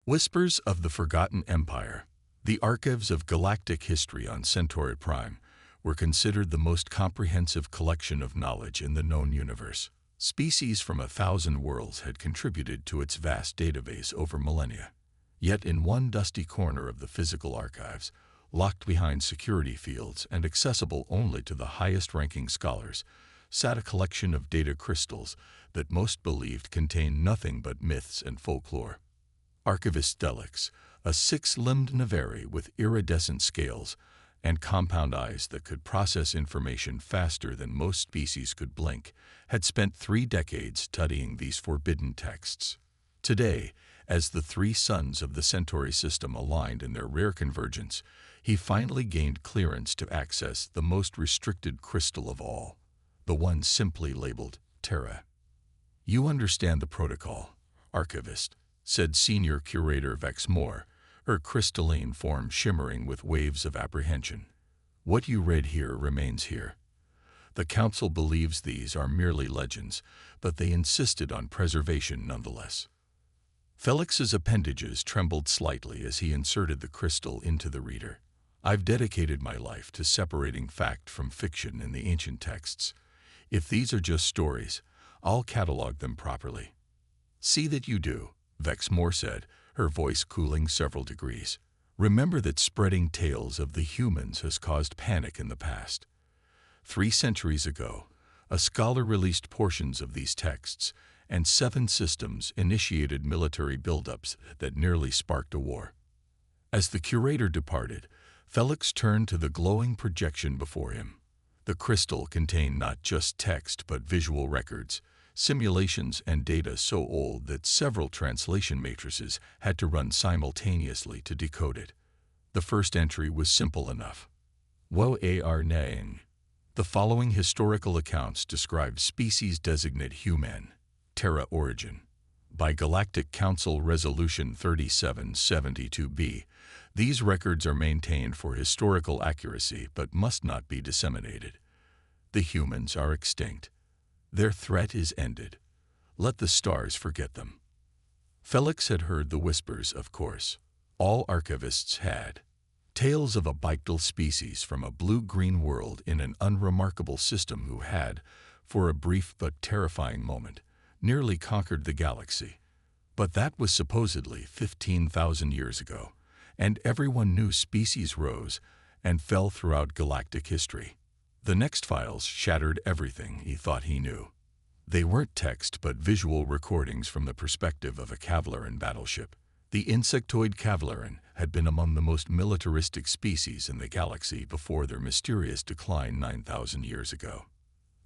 Whispers of the Forgotten Empire. The archives of galactic history on Centauri Prime were considered the most comprehensive collection of knowledge in the known universe. Species from 1,000 worlds had contributed to its vast database over millennia. Yet in one dusty corner of the physical archives, locked behind security fields and accessible only to the highest-ranking scholars, sat a collection of data crystals that most believed contained nothing but myths and folklore. Archivist Delix, a six-limbed Navari with iridescent scales and compound eyes that could process information faster than most species could blink, had spent 3 decades studying these forbidden texts. Today, as the 3 suns of the Centauri system aligned in their rare convergence, he finally gained clearance to access the most restricted crystal of all, the one simply labeled Terra. "You understand the protocol, Archivist," said Senior Curator Vex Moore, her crystalline form shimmering with waves of apprehension. "What you read here remains here. The Council believes these are merely legends, but they insisted on preservation nonetheless." Felix's appendages trembled slightly as he inserted the crystal into the reader. "I've dedicated my life to separating fact from fiction in the ancient texts. If these are just stories, I'll catalog them properly." "See that you do," Vex Moore said, her voice cooling several degrees. "Remember that spreading tales of the humans has caused panic in the past. 3 centuries ago, a scholar released portions of these texts, and 7 systems initiated military buildups that nearly sparked a war." As the curator departed, Felix turned to the glowing projection before him. The crystal contained not just text but visual records, simulations and data so old that several translation matrices had to run simultaneously to decode it. The first entry was simple enough. Wo ar naing. The following historical accounts describe species designate human, Terra origin. By Galactic Council Resolution 3772b, these records are maintained for historical accuracy but must not be disseminated. The humans are extinct. Their threat is ended. Let the stars forget them. Felix had heard the whispers, of course. All archivists had. Tales of a bictal species from a blue-green world in an unremarkable system who had, for a brief but terrifying moment, nearly conquered the galaxy. But that was supposedly 15,000 years ago, and everyone knew species rose and fell throughout galactic history. The next files shattered everything he thought he knew. They weren't text but visual recordings from the perspective of a Kavalaran battleship. The insectoid Kavalaran had been among the most militaristic species in the galaxy before their mysterious decline 9,000 years ago.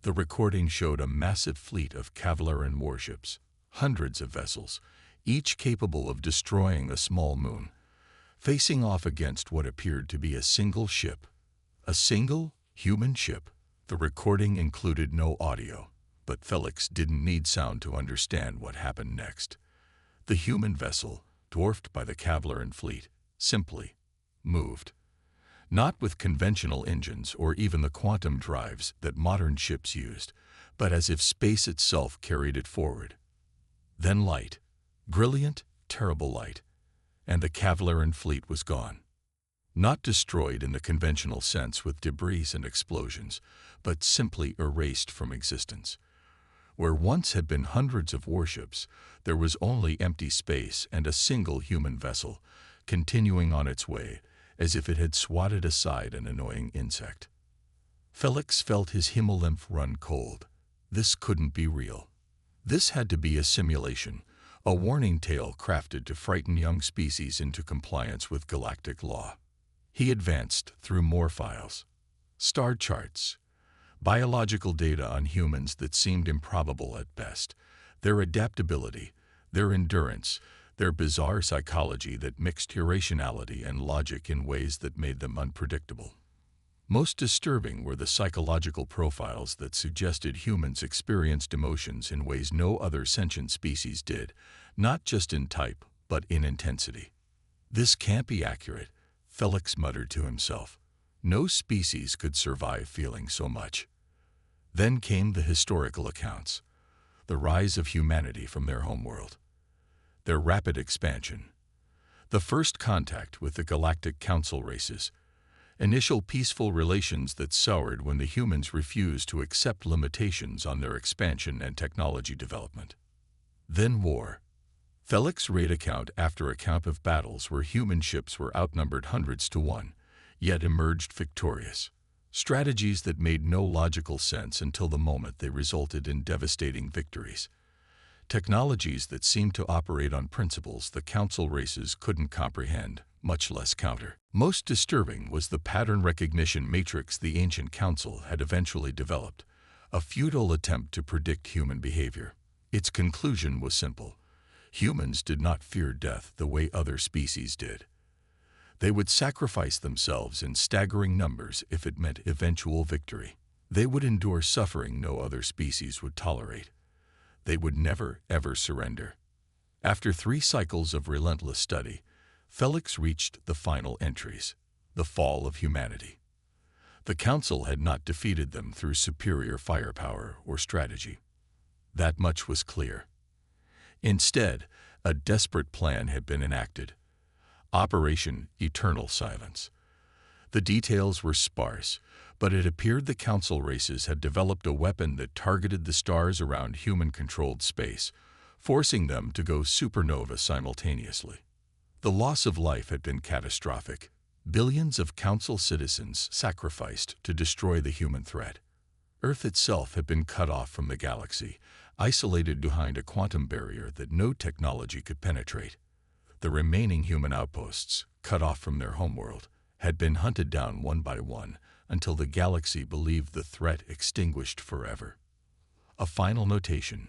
The recording showed a massive fleet of Kavalaran warships, hundreds of vessels, each capable of destroying a small moon, facing off against what appeared to be a single ship. A single human ship. The recording included no audio, but Felix didn't need sound to understand what happened next. The human vessel, dwarfed by the Kavalaran fleet, simply moved. Not with conventional engines or even the quantum drives that modern ships used, but as if space itself carried it forward. Then light, brilliant, terrible light, and the Kavalaran fleet was gone. Not destroyed in the conventional sense with debris and explosions, but simply erased from existence. Where once had been hundreds of warships, there was only empty space and a single human vessel, continuing on its way, as if it had swatted aside an annoying insect. Felix felt his hemolymph run cold. This couldn't be real. This had to be a simulation, a warning tale crafted to frighten young species into compliance with galactic law. He advanced through more files. Star charts. Biological data on humans that seemed improbable at best. Their adaptability, their endurance, their bizarre psychology that mixed irrationality and logic in ways that made them unpredictable. Most disturbing were the psychological profiles that suggested humans experienced emotions in ways no other sentient species did, not just in type, but in intensity. "This can't be accurate," Felix muttered to himself. No species could survive feeling so much. Then came the historical accounts, the rise of humanity from their homeworld, their rapid expansion, The first contact with the Galactic Council races. Initial peaceful relations that soured when the humans refused to accept limitations on their expansion and technology development. Then war. Felix raid account after account of battles where human ships were outnumbered hundreds to one, yet emerged victorious. Strategies that made no logical sense until the moment they resulted in devastating victories. Technologies that seemed to operate on principles the Council races couldn't comprehend, much less counter. Most disturbing was the pattern recognition matrix the ancient Council had eventually developed, a futile attempt to predict human behavior. Its conclusion was simple. Humans did not fear death the way other species did. They would sacrifice themselves in staggering numbers if it meant eventual victory. They would endure suffering no other species would tolerate. They would never, ever surrender. After 3 cycles of relentless study, Felix reached the final entries, the fall of humanity. The Council had not defeated them through superior firepower or strategy. That much was clear. Instead, a desperate plan had been enacted. Operation Eternal Silence. The details were sparse, but it appeared the Council races had developed a weapon that targeted the stars around human-controlled space, forcing them to go supernova simultaneously. The loss of life had been catastrophic. Billions of Council citizens sacrificed to destroy the human threat. Earth itself had been cut off from the galaxy, isolated behind a quantum barrier that no technology could penetrate. The remaining human outposts, cut off from their homeworld, had been hunted down one by one until the galaxy believed the threat extinguished forever. A final notation,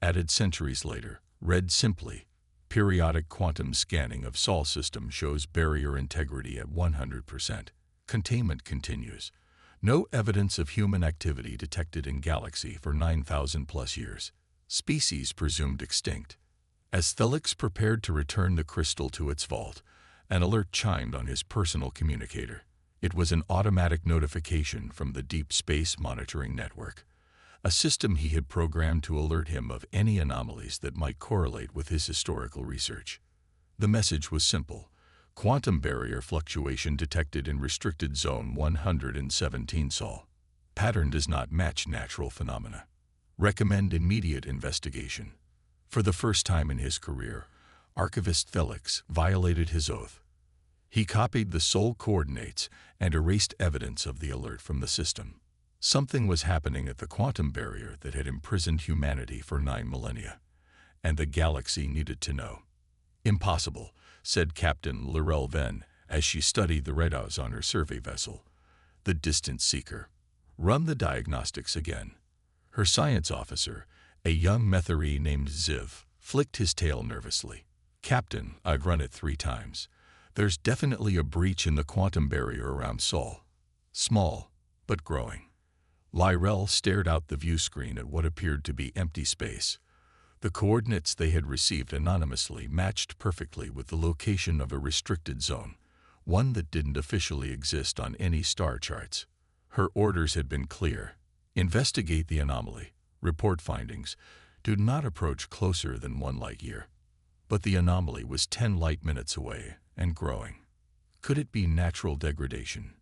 added centuries later, read simply, "Periodic quantum scanning of Sol system shows barrier integrity at 100%. Containment continues. No evidence of human activity detected in galaxy for 9,000 plus years. Species presumed extinct." As Felix prepared to return the crystal to its vault, an alert chimed on his personal communicator. It was an automatic notification from the Deep Space Monitoring Network, a system he had programmed to alert him of any anomalies that might correlate with his historical research. The message was simple. Quantum barrier fluctuation detected in restricted zone 117 Sol. Pattern does not match natural phenomena. Recommend immediate investigation. For the first time in his career, Archivist Felix violated his oath. He copied the Sol coordinates and erased evidence of the alert from the system. Something was happening at the quantum barrier that had imprisoned humanity for 9 millennia, and the galaxy needed to know. "Impossible," said Captain Laurel Venn as she studied the readouts on her survey vessel. The distant seeker. "Run the diagnostics again." Her science officer, a young Metharee named Ziv, flicked his tail nervously. "Captain, I've run it 3 times. There's definitely a breach in the quantum barrier around Sol. Small, but growing." Lyrell stared out the view screen at what appeared to be empty space. The coordinates they had received anonymously matched perfectly with the location of a restricted zone, one that didn't officially exist on any star charts. Her orders had been clear. Investigate the anomaly. Report findings. Do not approach closer than 1 light year. But the anomaly was 10 light minutes away and growing. Could it be natural degradation?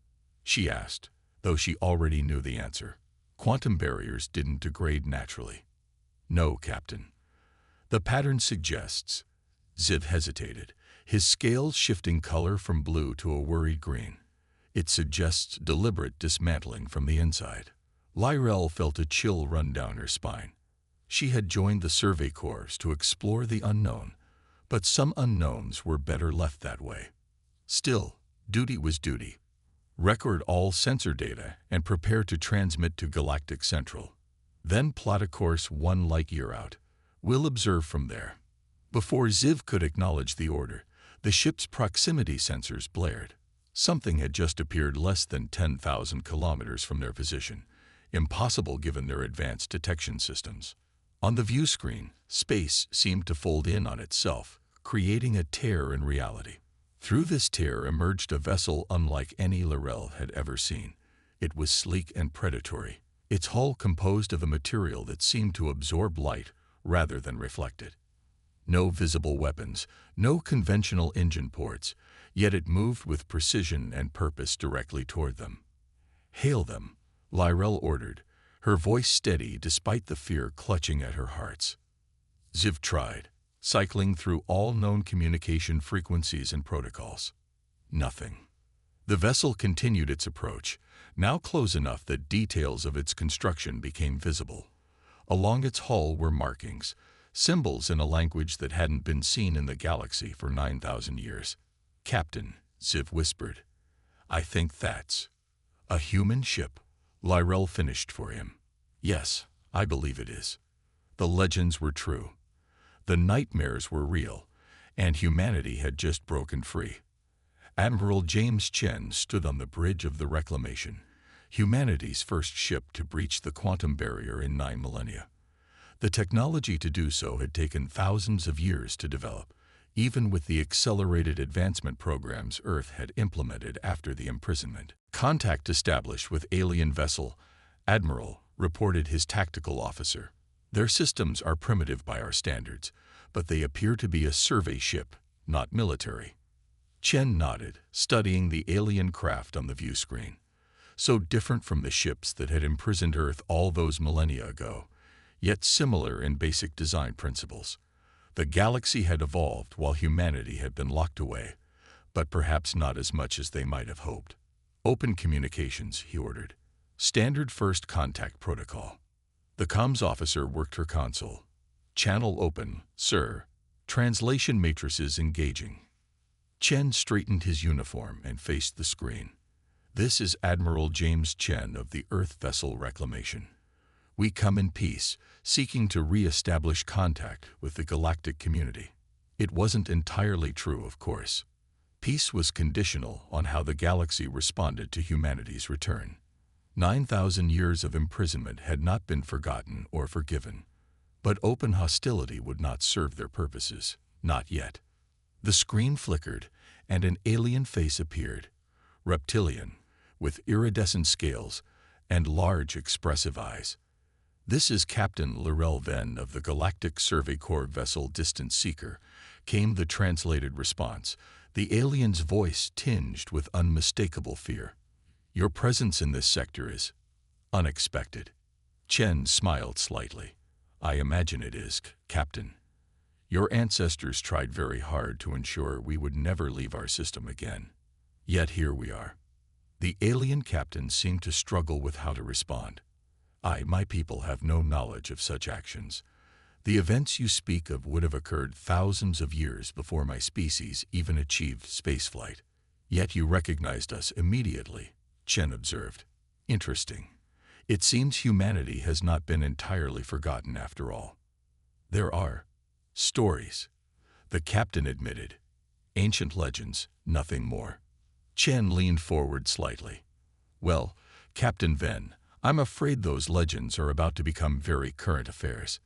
She asked, though she already knew the answer. Quantum barriers didn't degrade naturally. "No, Captain. The pattern suggests." Ziv hesitated, his scales shifting color from blue to a worried green. "It suggests deliberate dismantling from the inside." Lyrell felt a chill run down her spine. She had joined the Survey Corps to explore the unknown, but some unknowns were better left that way. Still, duty was duty. Record all sensor data and prepare to transmit to Galactic Central. Then plot a course 1 light year out. We'll observe from there. Before Ziv could acknowledge the order, the ship's proximity sensors blared. Something had just appeared less than 10,000 kilometers from their position. Impossible given their advanced detection systems. On the view screen, space seemed to fold in on itself, creating a tear in reality. Through this tear emerged a vessel unlike any Lyrell had ever seen. It was sleek and predatory, its hull composed of a material that seemed to absorb light rather than reflect it. No visible weapons, no conventional engine ports, yet it moved with precision and purpose directly toward them. "Hail them," Lyrell ordered, her voice steady despite the fear clutching at her hearts. Ziv tried, cycling through all known communication frequencies and protocols. Nothing. The vessel continued its approach, now close enough that details of its construction became visible. Along its hull were markings, symbols in a language that hadn't been seen in the galaxy for 9,000 years. "Captain," Ziv whispered, "I think that's a human ship." Lyrell finished for him. "Yes, I believe it is." The legends were true. The nightmares were real, and humanity had just broken free. Admiral James Chen stood on the bridge of the Reclamation, humanity's first ship to breach the quantum barrier in 9 millennia. The technology to do so had taken thousands of years to develop, even with the accelerated advancement programs Earth had implemented after the imprisonment. "Contact established with alien vessel," Admiral reported his tactical officer. "Their systems are primitive by our standards, but they appear to be a survey ship, not military." Chen nodded, studying the alien craft on the view screen. So different from the ships that had imprisoned Earth all those millennia ago, yet similar in basic design principles. The galaxy had evolved while humanity had been locked away, but perhaps not as much as they might have hoped. "Open communications," he ordered. "Standard first contact protocol." The comms officer worked her console. "Channel open, sir. Translation matrices engaging." Chen straightened his uniform and faced the screen. "This is Admiral James Chen of the Earth Vessel Reclamation. We come in peace, seeking to re-establish contact with the galactic community." It wasn't entirely true, of course. Peace was conditional on how the galaxy responded to humanity's return. 9,000 years of imprisonment had not been forgotten or forgiven. But open hostility would not serve their purposes, not yet. The screen flickered, and an alien face appeared, reptilian, with iridescent scales and large expressive eyes. "This is Captain Lyrell Venn of the Galactic Survey Corps vessel Distant Seeker," came the translated response, the alien's voice tinged with unmistakable fear. "Your presence in this sector is unexpected." Chen smiled slightly. "I imagine it is, Captain. Your ancestors tried very hard to ensure we would never leave our system again. Yet here we are." The alien captain seemed to struggle with how to respond. My people have no knowledge of such actions. The events you speak of would have occurred thousands of years before my species even achieved spaceflight. Yet you recognized us immediately," Chen observed. "Interesting. It seems humanity has not been entirely forgotten after all." "There are stories," the captain admitted. "Ancient legends, nothing more." Chen leaned forward slightly. "Well, Captain Venn, I'm afraid those legends are about to become very current affairs.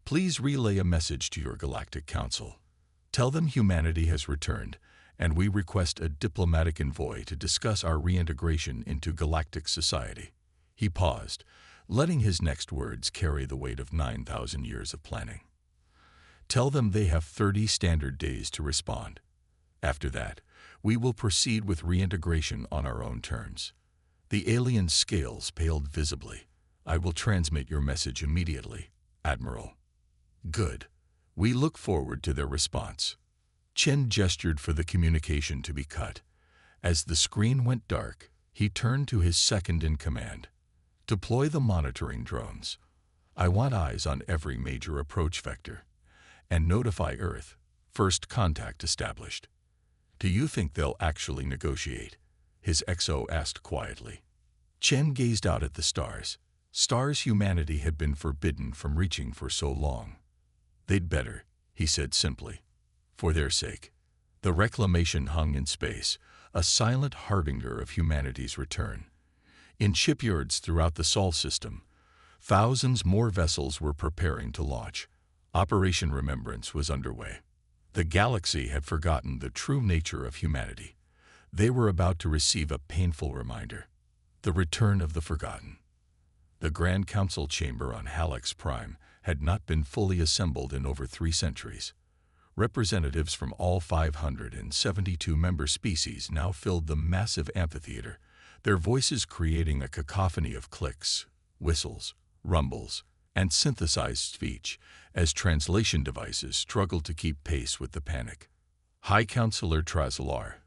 Please relay a message to your Galactic Council. Tell them humanity has returned, and we request a diplomatic envoy to discuss our reintegration into galactic society." He paused, letting his next words carry the weight of 9,000 years of planning. "Tell them they have 30 standard days to respond. After that, we will proceed with reintegration on our own terms." The alien's scales paled visibly. "I will transmit your message immediately, Admiral." "Good. We look forward to their response." Chen gestured for the communication to be cut. As the screen went dark, he turned to his second-in-command. "Deploy the monitoring drones. I want eyes on every major approach vector. And notify Earth. First contact established." "Do you think they'll actually negotiate?" his XO asked quietly. Chen gazed out at the stars. Stars humanity had been forbidden from reaching for so long. "They'd better," he said simply. "For their sake." The Reclamation hung in space, a silent harbinger of humanity's return. In shipyards throughout the Sol system, thousands more vessels were preparing to launch. Operation Remembrance was underway. The galaxy had forgotten the true nature of humanity. They were about to receive a painful reminder. The return of the forgotten. The Grand Council chamber on Hallex Prime had not been fully assembled in over 3 centuries. Representatives from all 572 member species now filled the massive amphitheater, their voices creating a cacophony of clicks, whistles, rumbles, and synthesized speech as translation devices struggled to keep pace with the panic. High Counselor Trazelar,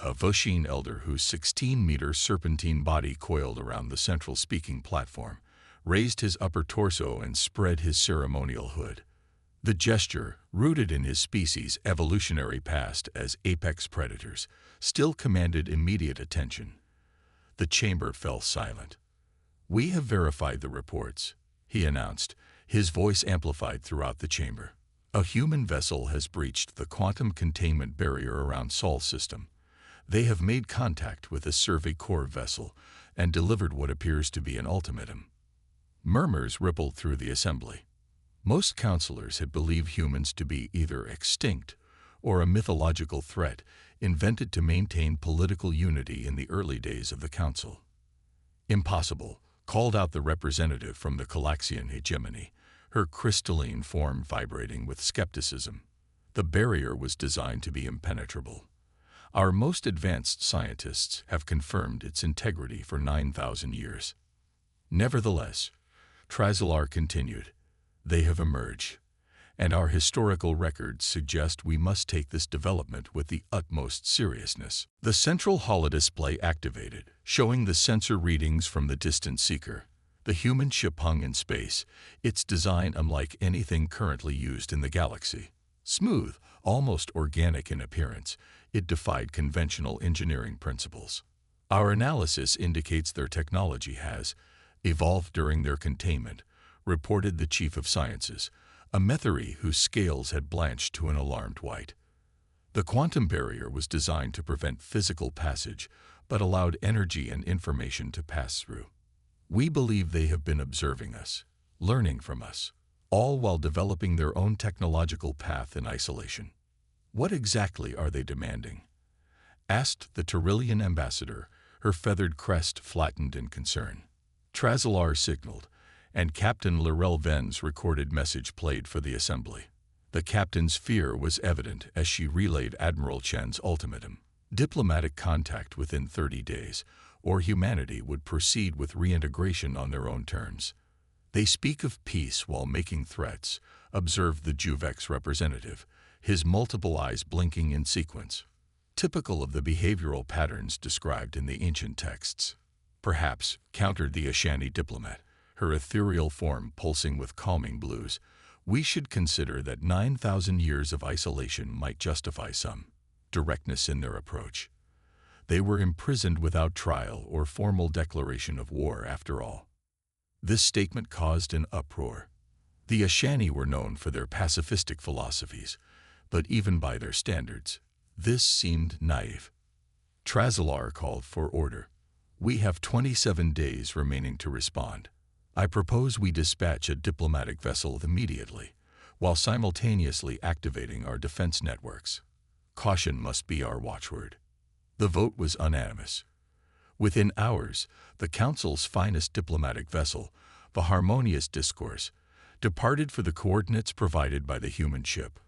a Voshin elder whose 16-meter serpentine body coiled around the central speaking platform, raised his upper torso and spread his ceremonial hood. The gesture, rooted in his species' evolutionary past as apex predators, still commanded immediate attention. The chamber fell silent. "We have verified the reports," he announced, his voice amplified throughout the chamber. "A human vessel has breached the quantum containment barrier around Sol's system. They have made contact with a Survey Corps vessel and delivered what appears to be an ultimatum." Murmurs rippled through the assembly. Most counselors had believed humans to be either extinct or a mythological threat invented to maintain political unity in the early days of the council. "Impossible," called out the representative from the Calaxian hegemony, her crystalline form vibrating with skepticism. "The barrier was designed to be impenetrable. Our most advanced scientists have confirmed its integrity for 9,000 years." "Nevertheless," Trazelar continued, "they have emerged, and our historical records suggest we must take this development with the utmost seriousness." The central holodisplay activated, showing the sensor readings from the distant seeker. The human ship hung in space, its design unlike anything currently used in the galaxy. Smooth, almost organic in appearance, it defied conventional engineering principles. "Our analysis indicates their technology has evolved during their containment," reported the Chief of Sciences, a Metheri whose scales had blanched to an alarmed white. "The quantum barrier was designed to prevent physical passage, but allowed energy and information to pass through. We believe they have been observing us, learning from us, all while developing their own technological path in isolation." "What exactly are they demanding?" asked the Tyrillian ambassador, her feathered crest flattened in concern. Trazelar signaled, and Captain Laurel Ven's recorded message played for the assembly. The captain's fear was evident as she relayed Admiral Chen's ultimatum: diplomatic contact within 30 days, or humanity would proceed with reintegration on their own terms. "They speak of peace while making threats," observed the Juvex representative, his multiple eyes blinking in sequence. "Typical of the behavioral patterns described in the ancient texts." "Perhaps," countered the Ashani diplomat, her ethereal form pulsing with calming blues, "we should consider that 9,000 years of isolation might justify some directness in their approach. They were imprisoned without trial or formal declaration of war, after all." This statement caused an uproar. The Ashani were known for their pacifistic philosophies, but even by their standards, this seemed naive. Trazelar called for order. "We have 27 days remaining to respond. I propose we dispatch a diplomatic vessel immediately, while simultaneously activating our defense networks. Caution must be our watchword." The vote was unanimous. Within hours, the Council's finest diplomatic vessel, the Harmonious Discourse, departed for the coordinates provided by the human ship.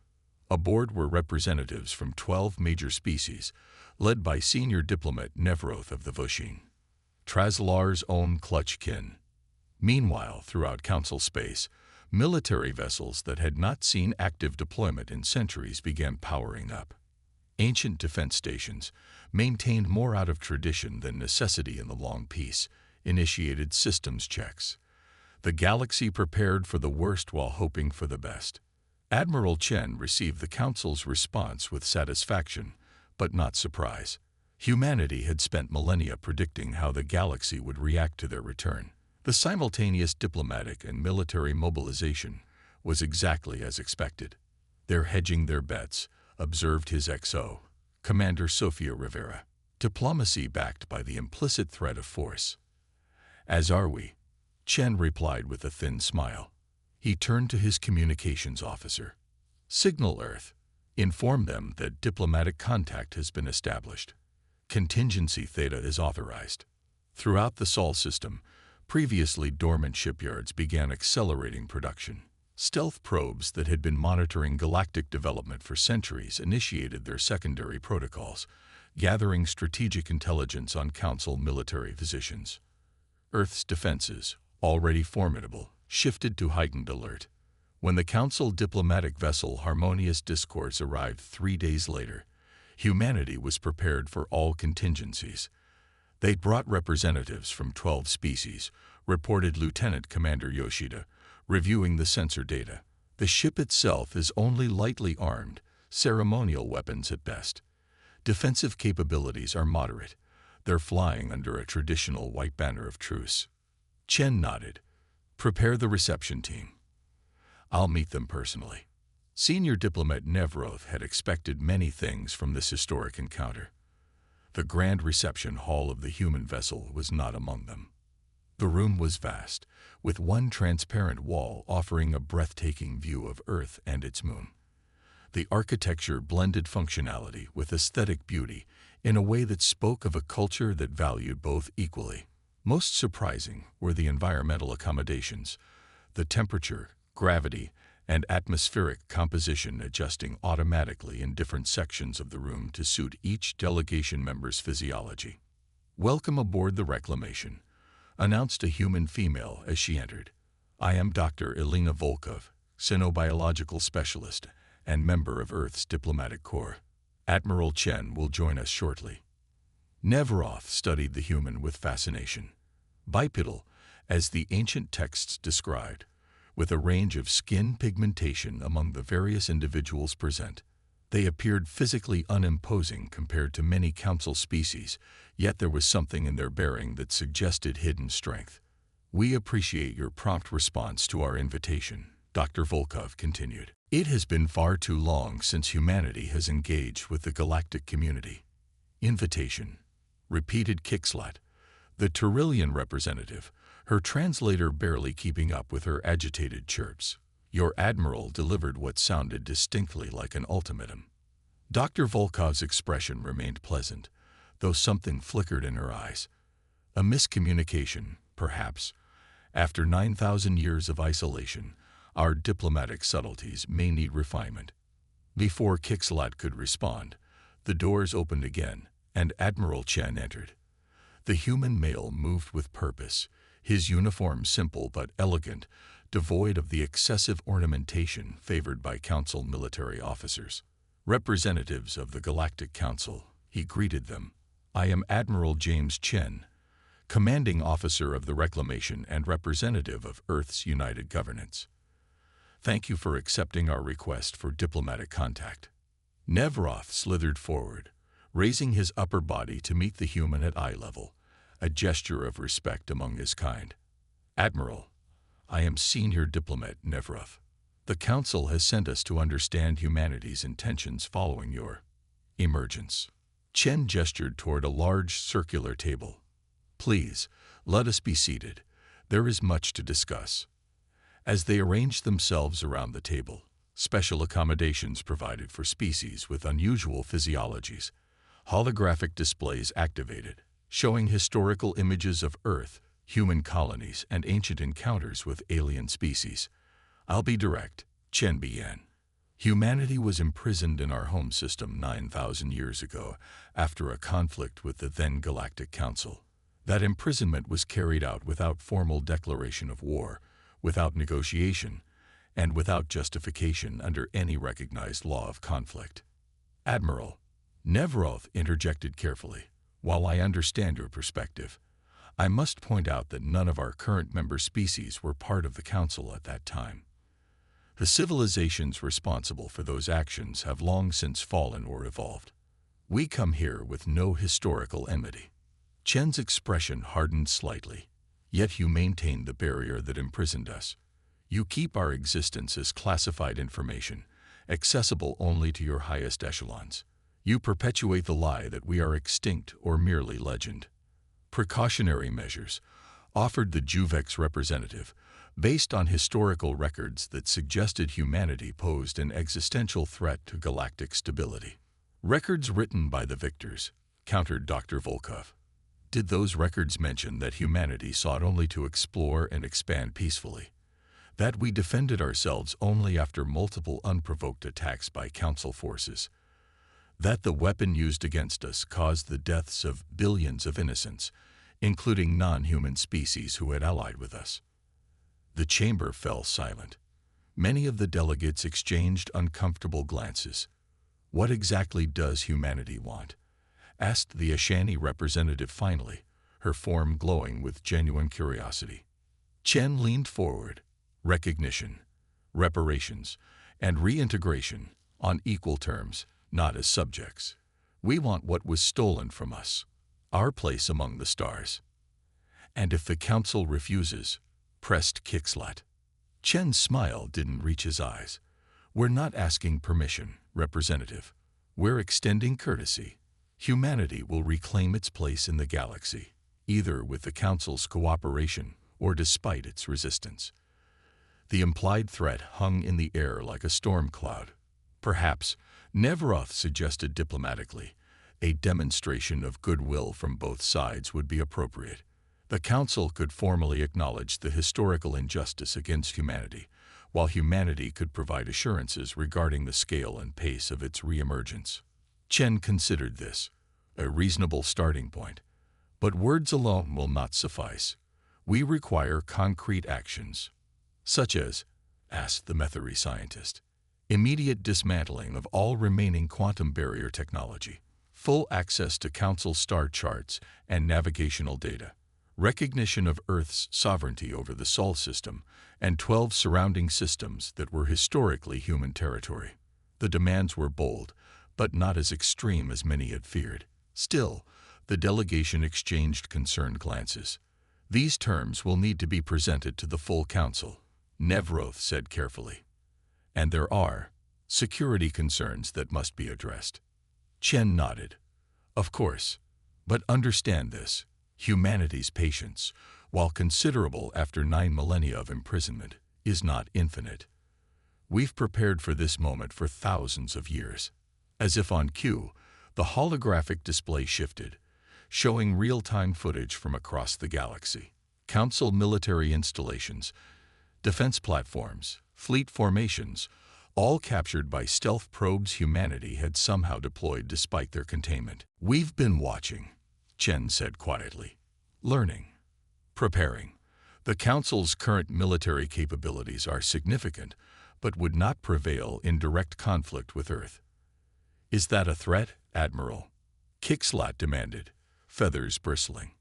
Aboard were representatives from 12 major species, led by senior diplomat Nevroth of the Voshin, Trazelar's own clutch kin. Meanwhile, throughout Council space, military vessels that had not seen active deployment in centuries began powering up. Ancient defense stations, maintained more out of tradition than necessity in the long peace, initiated systems checks. The galaxy prepared for the worst while hoping for the best. Admiral Chen received the Council's response with satisfaction, but not surprise. Humanity had spent millennia predicting how the galaxy would react to their return. The simultaneous diplomatic and military mobilization was exactly as expected. "They're hedging their bets," observed his XO, Commander Sofia Rivera. "Diplomacy backed by the implicit threat of force." "As are we," Chen replied with a thin smile. He turned to his communications officer. "Signal Earth. Inform them that diplomatic contact has been established. Contingency Theta is authorized." Throughout the Sol system, previously dormant shipyards began accelerating production. Stealth probes that had been monitoring galactic development for centuries initiated their secondary protocols, gathering strategic intelligence on Council military positions. Earth's defenses, already formidable, shifted to heightened alert. When the Council diplomatic vessel Harmonious Discourse arrived 3 days later, humanity was prepared for all contingencies. They'd brought representatives from 12 species, reported Lieutenant Commander Yoshida, reviewing the sensor data. The ship itself is only lightly armed, ceremonial weapons at best. Defensive capabilities are moderate. They're flying under a traditional white banner of truce. Chen nodded. Prepare the reception team. I'll meet them personally. Senior diplomat Nevroth had expected many things from this historic encounter. The grand reception hall of the human vessel was not among them. The room was vast, with one transparent wall offering a breathtaking view of Earth and its moon. The architecture blended functionality with aesthetic beauty in a way that spoke of a culture that valued both equally. Most surprising were the environmental accommodations, the temperature, gravity, and atmospheric composition adjusting automatically in different sections of the room to suit each delegation member's physiology. "Welcome aboard the Reclamation," announced a human female as she entered. "I am Dr. Elena Volkov, xenobiological specialist and member of Earth's diplomatic corps. Admiral Chen will join us shortly." Nevroth studied the human with fascination. Bipedal, as the ancient texts described, with a range of skin pigmentation among the various individuals present. They appeared physically unimposing compared to many Council species, yet there was something in their bearing that suggested hidden strength. "We appreciate your prompt response to our invitation," Dr. Volkov continued. "It has been far too long since humanity has engaged with the galactic community." "Invitation," repeated Kixlat, the Tyrillian representative, her translator barely keeping up with her agitated chirps. "Your admiral delivered what sounded distinctly like an ultimatum." Dr. Volkov's expression remained pleasant, though something flickered in her eyes. A miscommunication, perhaps. After 9,000 years of isolation, our diplomatic subtleties may need refinement. Before Kixlat could respond, the doors opened again, and Admiral Chen entered. The human male moved with purpose, his uniform simple but elegant, devoid of the excessive ornamentation favored by Council military officers. "Representatives of the Galactic Council," he greeted them. "I am Admiral James Chen, commanding officer of the Reclamation and representative of Earth's United Governance. Thank you for accepting our request for diplomatic contact." Nevroth slithered forward, raising his upper body to meet the human at eye level, a gesture of respect among his kind. "Admiral, I am Senior Diplomat Nevroth. The Council has sent us to understand humanity's intentions following your emergence." Chen gestured toward a large circular table. "Please, let us be seated. There is much to discuss." As they arranged themselves around the table, special accommodations provided for species with unusual physiologies, holographic displays activated, showing historical images of Earth, human colonies, and ancient encounters with alien species. "I'll be direct," Chen began. "Humanity was imprisoned in our home system 9,000 years ago after a conflict with the then Galactic Council. That imprisonment was carried out without formal declaration of war, without negotiation, and without justification under any recognized law of conflict." "Admiral," Nevroth interjected carefully, "while I understand your perspective, I must point out that none of our current member species were part of the Council at that time. The civilizations responsible for those actions have long since fallen or evolved. We come here with no historical enmity." Chen's expression hardened slightly, "Yet you maintain the barrier that imprisoned us. You keep our existence as classified information, accessible only to your highest echelons. You perpetuate the lie that we are extinct or merely legend." "Precautionary measures," offered the Juvex representative, based on historical records that suggested humanity posed an existential threat to galactic stability. "Records written by the victors," countered Dr. Volkov. "Did those records mention that humanity sought only to explore and expand peacefully? that we defended ourselves only after multiple unprovoked attacks by Council forces, that the weapon used against us caused the deaths of billions of innocents, including non-human species who had allied with us. The chamber fell silent. Many of the delegates exchanged uncomfortable glances. "What exactly does humanity want?" asked the Ashani representative finally, her form glowing with genuine curiosity. Chen leaned forward. "Recognition, reparations, and reintegration on equal terms, not as subjects. We want what was stolen from us, our place among the stars." "And if the Council refuses?" pressed Kixlat. Chen's smile didn't reach his eyes. "We're not asking permission, Representative. We're extending courtesy. Humanity will reclaim its place in the galaxy, either with the Council's cooperation or despite its resistance." The implied threat hung in the air like a storm cloud. "Perhaps," Nevroth suggested diplomatically, "a demonstration of goodwill from both sides would be appropriate. The Council could formally acknowledge the historical injustice against humanity, while humanity could provide assurances regarding the scale and pace of its reemergence." Chen considered this a reasonable starting point. "But words alone will not suffice. We require concrete actions." "Such as?" asked the Methari scientist. "Immediate dismantling of all remaining quantum barrier technology, full access to Council star charts and navigational data, recognition of Earth's sovereignty over the Sol system and 12 surrounding systems that were historically human territory." The demands were bold, but not as extreme as many had feared. Still, the delegation exchanged concerned glances. "These terms will need to be presented to the full Council," Nevroth said carefully. "And there are security concerns that must be addressed." Chen nodded. "Of course. But understand this. Humanity's patience, while considerable after 9 millennia of imprisonment, is not infinite. We've prepared for this moment for thousands of years." As if on cue, the holographic display shifted, showing real-time footage from across the galaxy. Council military installations, defense platforms, fleet formations, all captured by stealth probes humanity had somehow deployed despite their containment. "We've been watching," Chen said quietly. "Learning. Preparing. The Council's current military capabilities are significant, but would not prevail in direct conflict with Earth." "Is that a threat, Admiral?" Kixlat demanded, feathers bristling.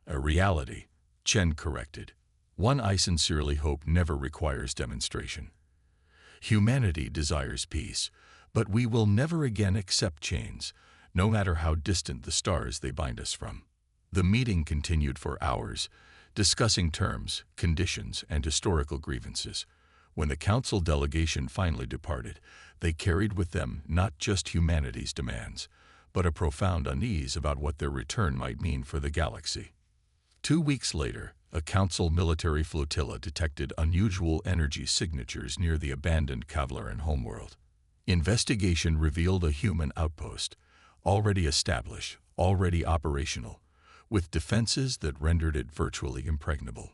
"A reality," Chen corrected. "One I sincerely hope never requires demonstration. Humanity desires peace, but we will never again accept chains, no matter how distant the stars they bind us from." The meeting continued for hours, discussing terms, conditions, and historical grievances. When the Council delegation finally departed, they carried with them not just humanity's demands, but a profound unease about what their return might mean for the galaxy. 2 weeks later, a Council military flotilla detected unusual energy signatures near the abandoned Kavlaran homeworld. Investigation revealed a human outpost, already established, already operational, with defenses that rendered it virtually impregnable.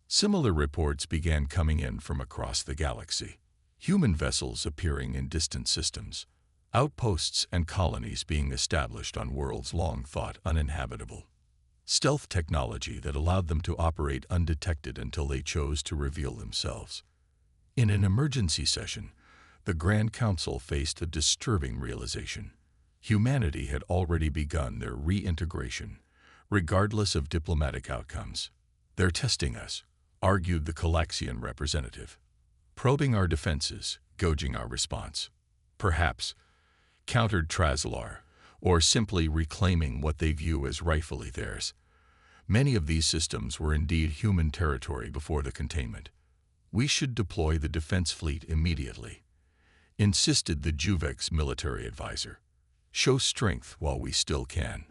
Similar reports began coming in from across the galaxy. Human vessels appearing in distant systems, outposts and colonies being established on worlds long thought uninhabitable. Stealth technology that allowed them to operate undetected until they chose to reveal themselves. In an emergency session, the Grand Council faced a disturbing realization. Humanity had already begun their reintegration, regardless of diplomatic outcomes. "They're testing us," argued the Calaxian representative. "Probing our defenses, gauging our response. Perhaps," countered Trazalar, "or simply reclaiming what they view as rightfully theirs." Many of these systems were indeed human territory before the containment. "We should deploy the defense fleet immediately," insisted the Juvek's military advisor. "Show strength while we still can."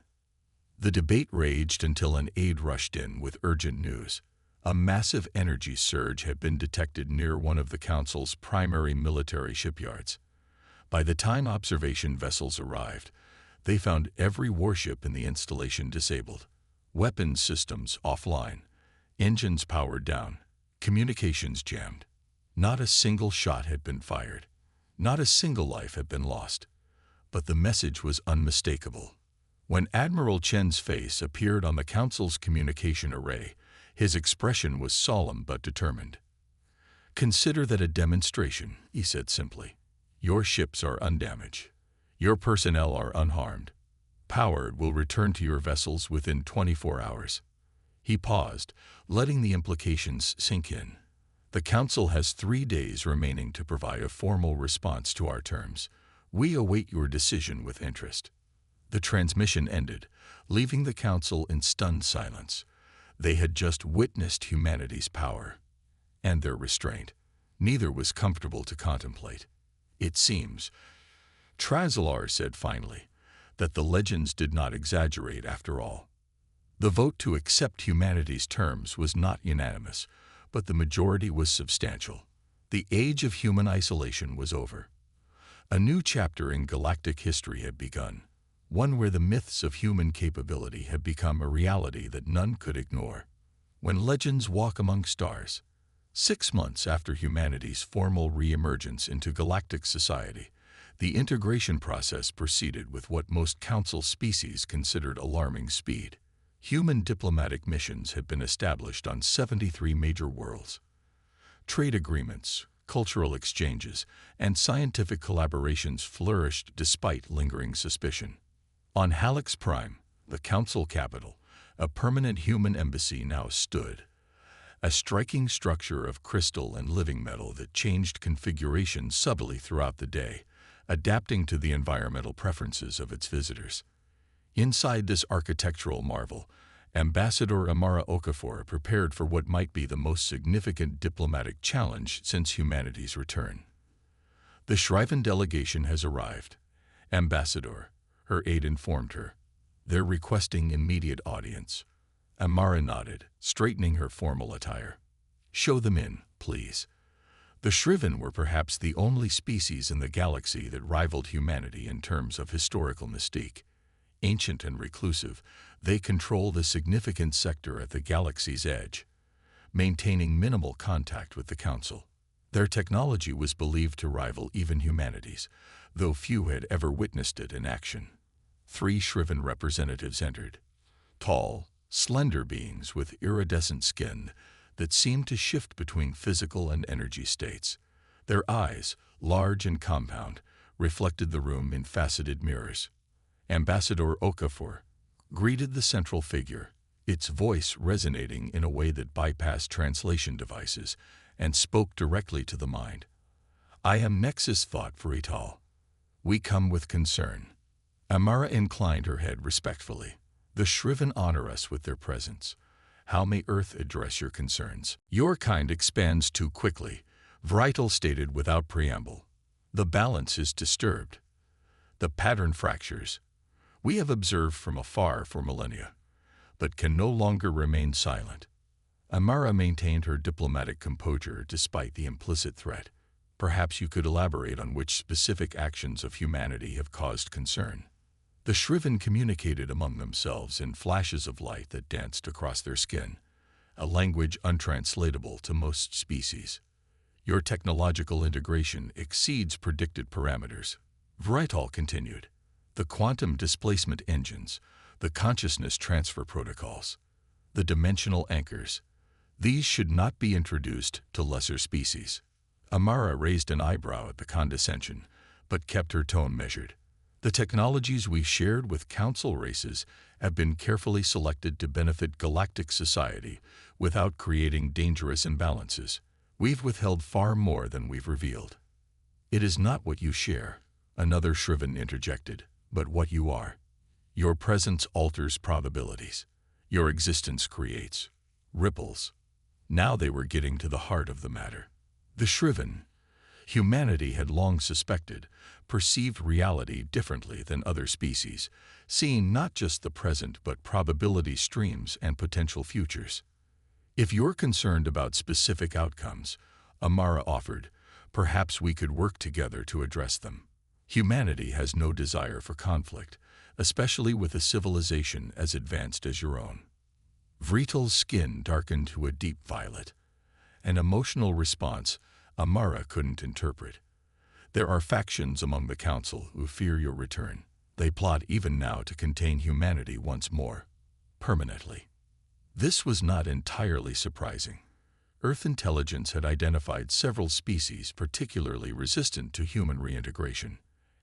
The debate raged until an aide rushed in with urgent news. A massive energy surge had been detected near one of the Council's primary military shipyards. By the time observation vessels arrived, they found every warship in the installation disabled, weapons systems offline, engines powered down, Communications jammed. Not a single shot had been fired. Not a single life had been lost. But the message was unmistakable. When Admiral Chen's face appeared on the Council's communication array, his expression was solemn but determined. "Consider that a demonstration," he said simply. "Your ships are undamaged. Your personnel are unharmed. Power will return to your vessels within 24 hours. He paused, letting the implications sink in. "The Council has 3 days remaining to provide a formal response to our terms. We await your decision with interest." The transmission ended, leaving the Council in stunned silence. They had just witnessed humanity's power. And their restraint. Neither was comfortable to contemplate. "It seems," Trazalar said finally, "that the legends did not exaggerate after all." The vote to accept humanity's terms was not unanimous, but the majority was substantial. The age of human isolation was over. A new chapter in galactic history had begun, one where the myths of human capability had become a reality that none could ignore. When legends walk among stars. 6 months after humanity's formal re-emergence into galactic society, the integration process proceeded with what most Council species considered alarming speed. Human diplomatic missions had been established on 73 major worlds. Trade agreements, cultural exchanges, and scientific collaborations flourished despite lingering suspicion. On Halix Prime, the Council capital, a permanent human embassy now stood. A striking structure of crystal and living metal that changed configuration subtly throughout the day, adapting to the environmental preferences of its visitors. Inside this architectural marvel, Ambassador Amara Okafor prepared for what might be the most significant diplomatic challenge since humanity's return. "The Shriven delegation has arrived, Ambassador," her aide informed her. "They're requesting immediate audience." Amara nodded, straightening her formal attire. "Show them in, please." The Shriven were perhaps the only species in the galaxy that rivaled humanity in terms of historical mystique. Ancient and reclusive, they control the significant sector at the galaxy's edge, maintaining minimal contact with the Council. Their technology was believed to rival even humanity's, though few had ever witnessed it in action. 3 Shriven representatives entered. Tall, slender beings with iridescent skin that seemed to shift between physical and energy states. Their eyes, large and compound, reflected the room in faceted mirrors. Ambassador Okafor greeted the central figure, its voice resonating in a way that bypassed translation devices and spoke directly to the mind. "I am Nexus Thought for Ital. We come with concern." Amara inclined her head respectfully. "The Shriven honor us with their presence. How may Earth address your concerns?" "Your kind expands too quickly," Vrital stated without preamble. "The balance is disturbed. The pattern fractures. We have observed from afar for millennia, but can no longer remain silent." Amara maintained her diplomatic composure despite the implicit threat. "Perhaps you could elaborate on which specific actions of humanity have caused concern." The Shriven communicated among themselves in flashes of light that danced across their skin, a language untranslatable to most species. "Your technological integration exceeds predicted parameters," Vrital continued. "The quantum displacement engines, the consciousness transfer protocols, the dimensional anchors, these should not be introduced to lesser species." Amara raised an eyebrow at the condescension, but kept her tone measured. "The technologies we shared with Council races have been carefully selected to benefit galactic society without creating dangerous imbalances. We've withheld far more than we've revealed." "It is not what you share," another Shriven interjected, "but what you are. Your presence alters probabilities. Your existence creates ripples." Now they were getting to the heart of the matter. The Shriven, humanity had long suspected, perceived reality differently than other species, seeing not just the present but probability streams and potential futures. "If you're concerned about specific outcomes," Amara offered, "perhaps we could work together to address them. Humanity has no desire for conflict, especially with a civilization as advanced as your own." Vrital's skin darkened to a deep violet. an emotional response Amara couldn't interpret. There are factions among the Council who fear your return. They plot even now to contain humanity once more, permanently. This was not entirely surprising. Earth intelligence had identified several species particularly resistant to human reintegration,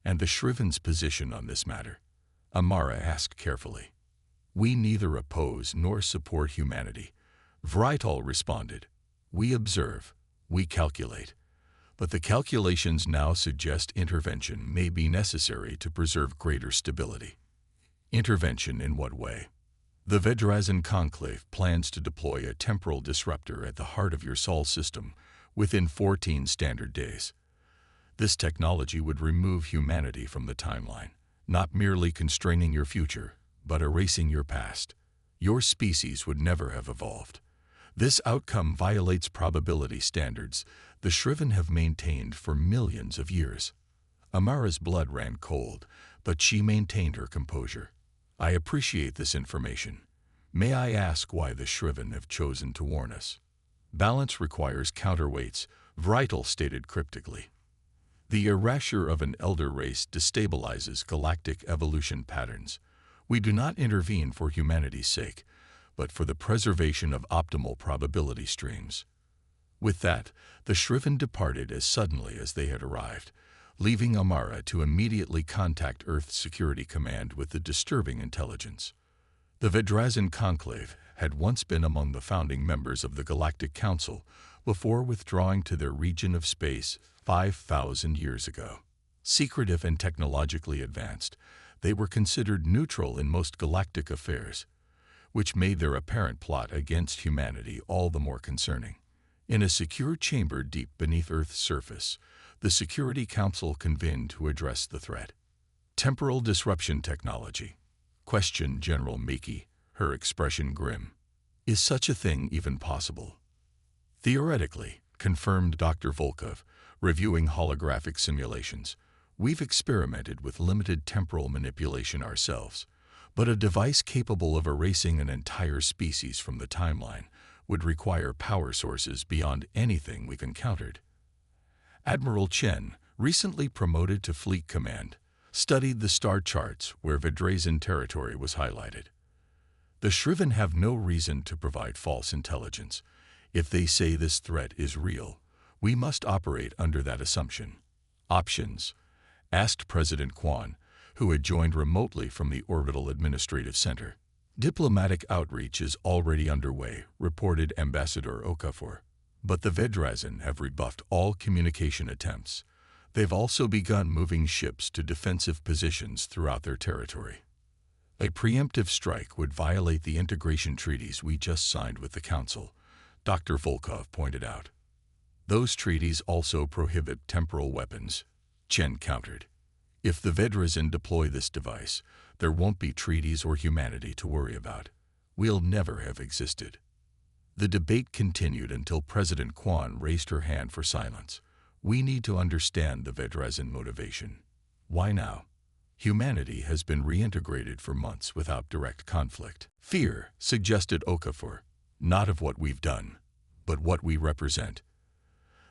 and the Shriven's position on this matter. Amara asked carefully. We neither oppose nor support humanity. Vrital responded. We observe, we calculate. But the calculations now suggest intervention may be necessary to preserve greater stability. Intervention in what way? The Vedrazan Conclave plans to deploy a temporal disruptor at the heart of your Sol system within 14 standard days. This technology would remove humanity from the timeline, not merely constraining your future, but erasing your past. Your species would never have evolved. This outcome violates probability standards the Shriven have maintained for millions of years. Amara's blood ran cold, but she maintained her composure. I appreciate this information. May I ask why the Shriven have chosen to warn us? Balance requires counterweights, Vrital stated cryptically. The erasure of an elder race destabilizes galactic evolution patterns. We do not intervene for humanity's sake, but for the preservation of optimal probability streams. With that, the Shriven departed as suddenly as they had arrived, leaving Amara to immediately contact Earth's Security Command with the disturbing intelligence. The Vedrazan Conclave had once been among the founding members of the Galactic Council before withdrawing to their region of space 5,000 years ago. Secretive and technologically advanced, they were considered neutral in most galactic affairs, which made their apparent plot against humanity all the more concerning. In a secure chamber deep beneath Earth's surface, the Security Council convened to address the threat. Temporal disruption technology, questioned General Miki, her expression grim. Is such a thing even possible? Theoretically, confirmed Dr. Volkov, reviewing holographic simulations. We've experimented with limited temporal manipulation ourselves, but a device capable of erasing an entire species from the timeline would require power sources beyond anything we've encountered. Admiral Chen, recently promoted to Fleet Command, studied the star charts where Vedrazan territory was highlighted. The Shriven have no reason to provide false intelligence. If they say this threat is real, we must operate under that assumption. Options? Asked President Quan, who had joined remotely from the Orbital Administrative Center. Diplomatic outreach is already underway, reported Ambassador Okafor. But the Vedrazan have rebuffed all communication attempts. They've also begun moving ships to defensive positions throughout their territory. A preemptive strike would violate the integration treaties we just signed with the Council, Dr. Volkov pointed out. Those treaties also prohibit temporal weapons, Chen countered. If the Vedrazan deploy this device, there won't be treaties or humanity to worry about. We'll never have existed. The debate continued until President Quan raised her hand for silence. We need to understand the Vedrazan motivation. Why now? Humanity has been reintegrated for months without direct conflict. Fear, suggested Okafor, not of what we've done, but what we represent.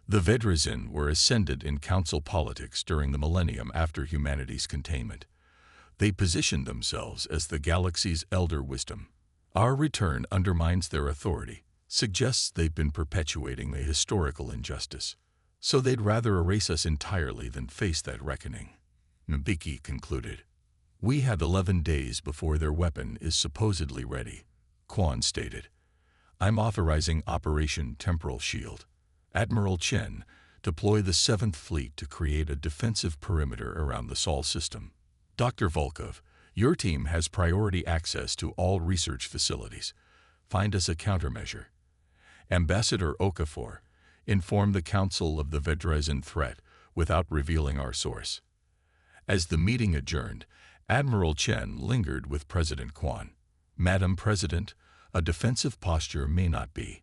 The Vedrazan were ascendant in council politics during the millennium after humanity's containment. They positioned themselves as the galaxy's elder wisdom. Our return undermines their authority, suggests they've been perpetuating a historical injustice. So they'd rather erase us entirely than face that reckoning. Mbiki concluded. We had 11 days before their weapon is supposedly ready, Quan stated. I'm authorizing Operation Temporal Shield. Admiral Chen, deploy the 7th Fleet to create a defensive perimeter around the Sol system. Dr. Volkov, your team has priority access to all research facilities. Find us a countermeasure. Ambassador Okafor, inform the Council of the Vedrazan threat without revealing our source. As the meeting adjourned, Admiral Chen lingered with President Quan. Madam President, a defensive posture may not be